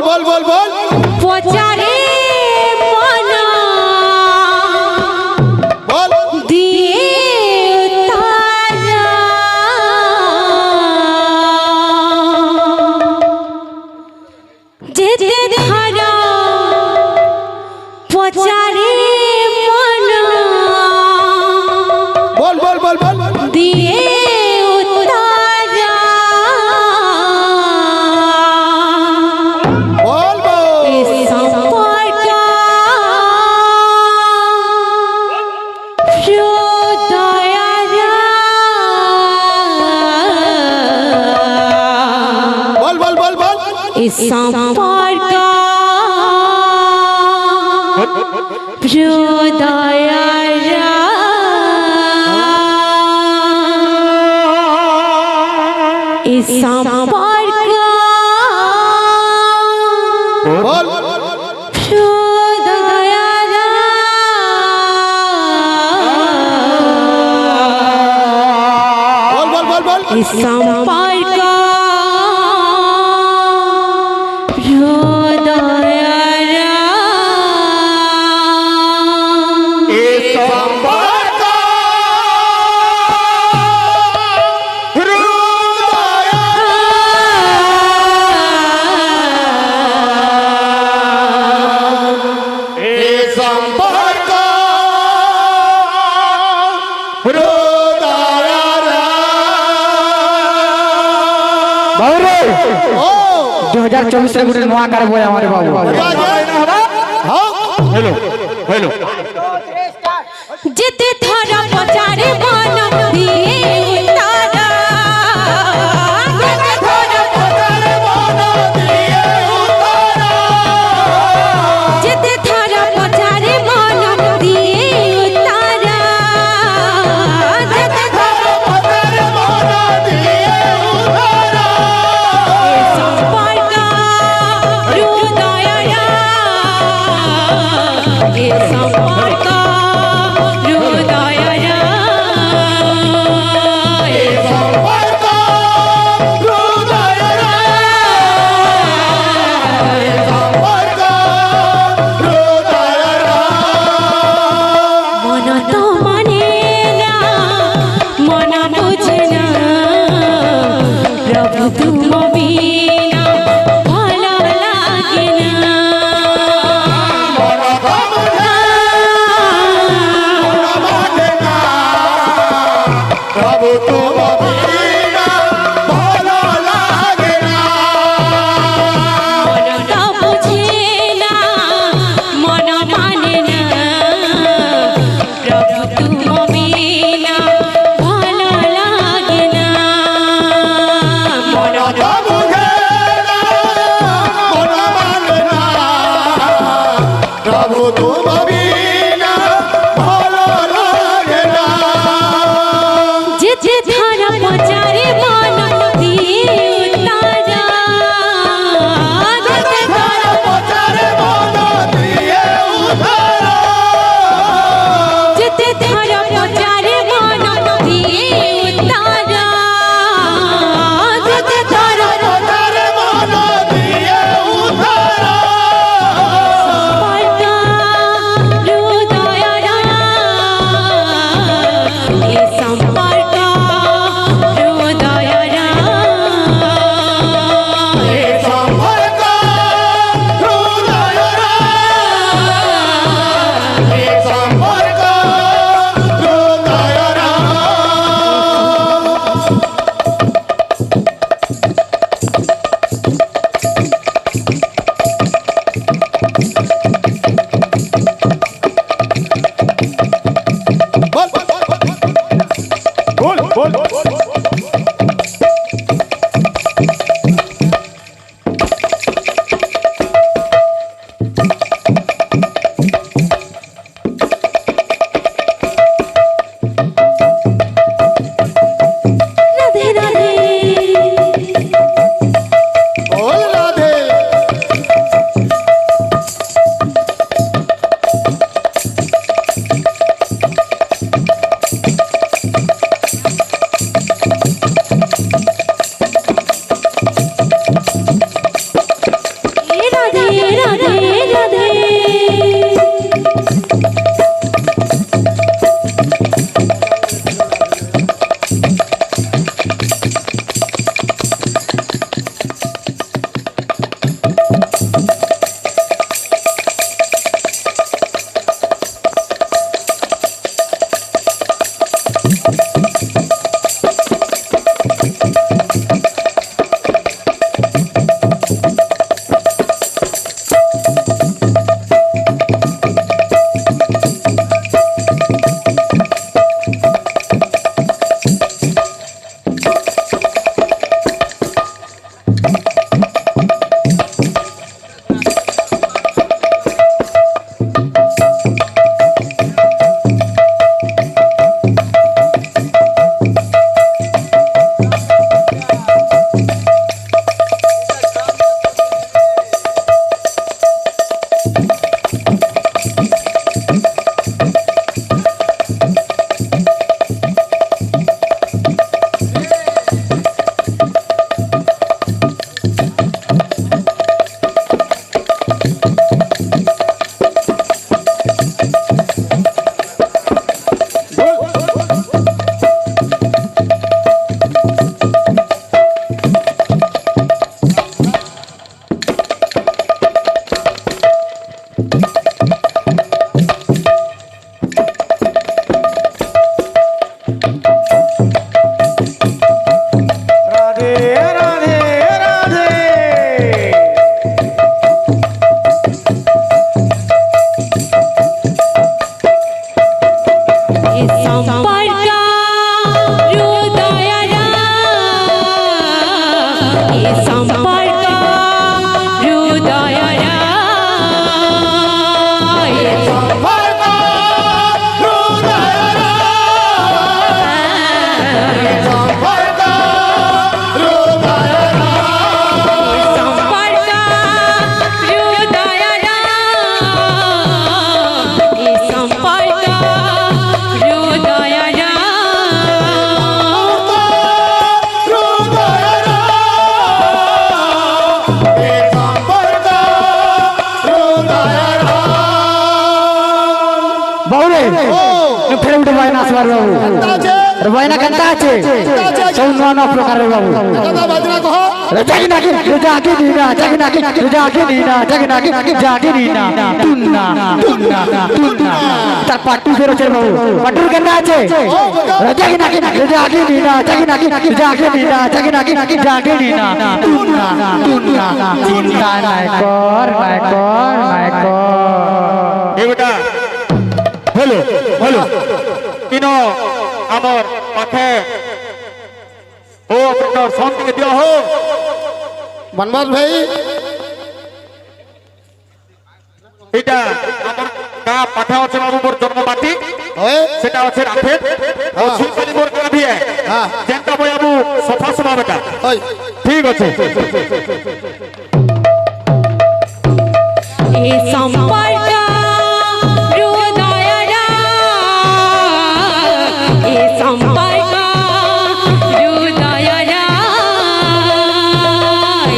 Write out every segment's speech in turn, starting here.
बोल बोल बोल पचारे मना बोल दिए तारा जेते धारा पचारे मना बोल बोल बोल बोल दिए संपर्क हृदयारा संपर्क हृदयारा संपर्क चौबीस गोटे नुआ करबो हमारे बाबू हेलो हेलो जिते थारा पचारे मन दिए तारा जिते थारा पचारे मन दिए तारा जिते थारा पचारे मन दिए तारा जिते थारा पचारे मन दिए तारा संपर्क हृदयारा संपर्क প্রকার বাবু আছে বয়না কেনটা আছে সব নানা প্রকারের বাবু কথা বাজনা কহ জাগি নাকি জাগি নিনা জাগি নাকি জাগি নিনা জাগি নাকি জাগি নিনা তুন্না তুন্না তুন্না তার পাট্টু ফেরছে বাবু পাট্টুর কেনটা আছে জাগি নাকি জাগি নিনা জাগি নাকি জাগি নিনা জাগি নাকি জাগি নিনা তুন্না তুন্না চিন্তা নাই কর নাই কর নাই কর এই বেটা হলো হলো কিনো আমার পাখে ও আপনার শান্তিকে দেওয়া হোক বনবাস ভাই এটা আমার কা পাঠা আছে বাবু মোর জন্ম মাটি ওয়ে সেটা আছে রাখে ও শিলপালি মোর কা দিয়ে হ্যাঁ। যেটা বই বাবু সফা সফা বেটা ওই ঠিক আছে এ সম্পর্ক হৃদয়রা এ সম্পর্ক হৃদয়রা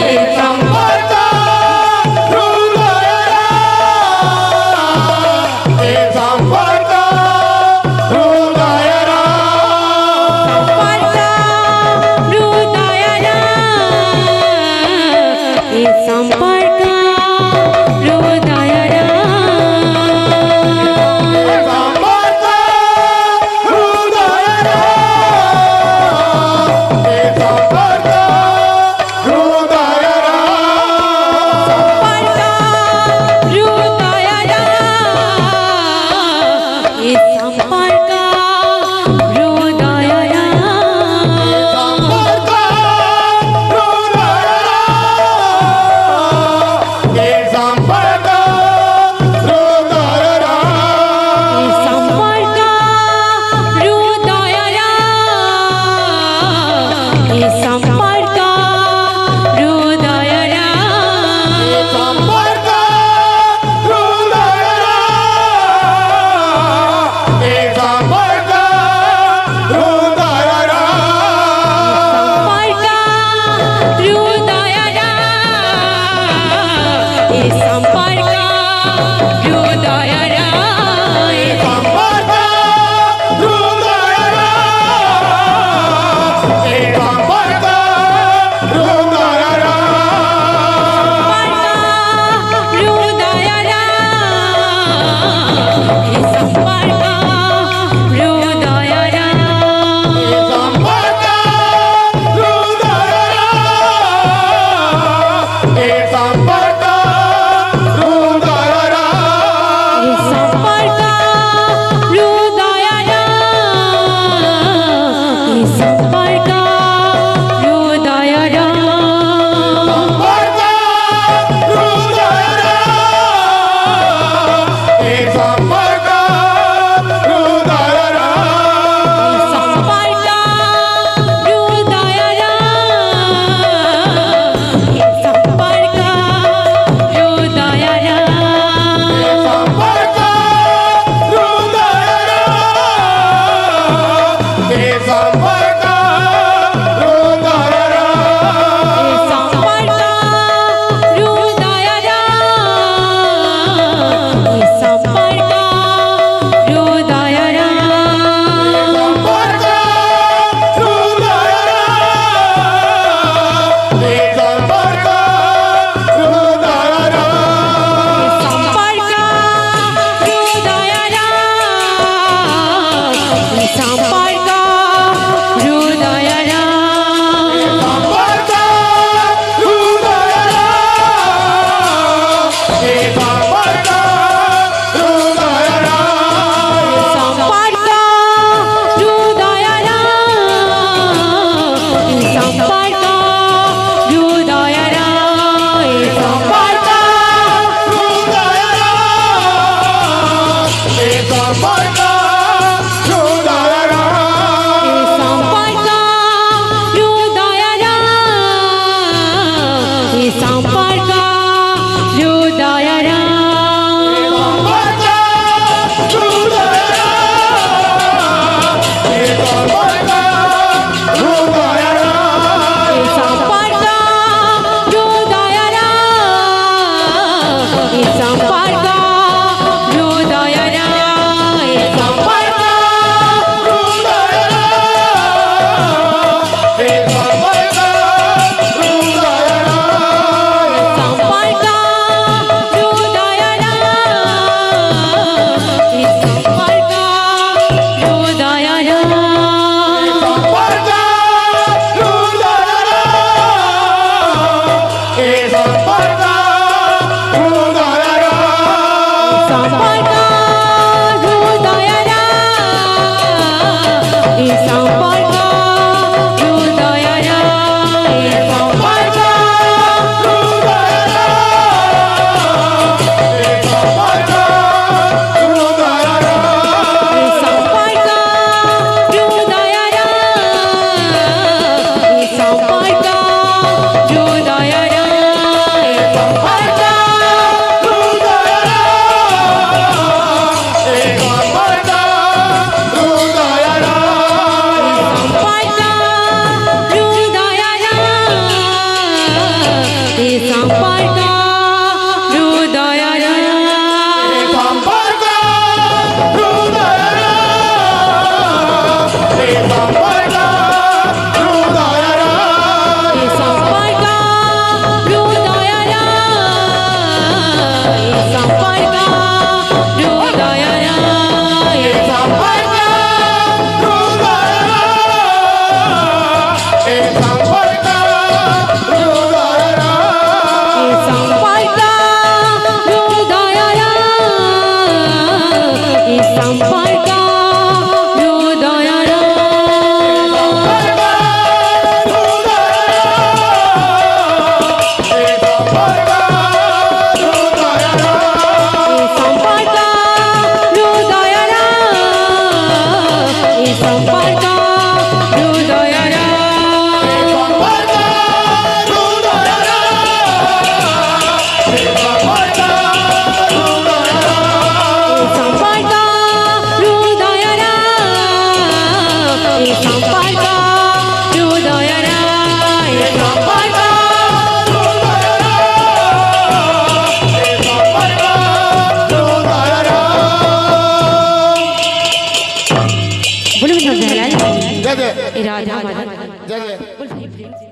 এ সম্পর্ক হৃদয়রা এ সম্পর্ক হৃদয়রা এ সম্পর্ক হৃদয় রায় সম্পর্ক বলুন না জয় জয় রাধা মাধব জয় জয় বল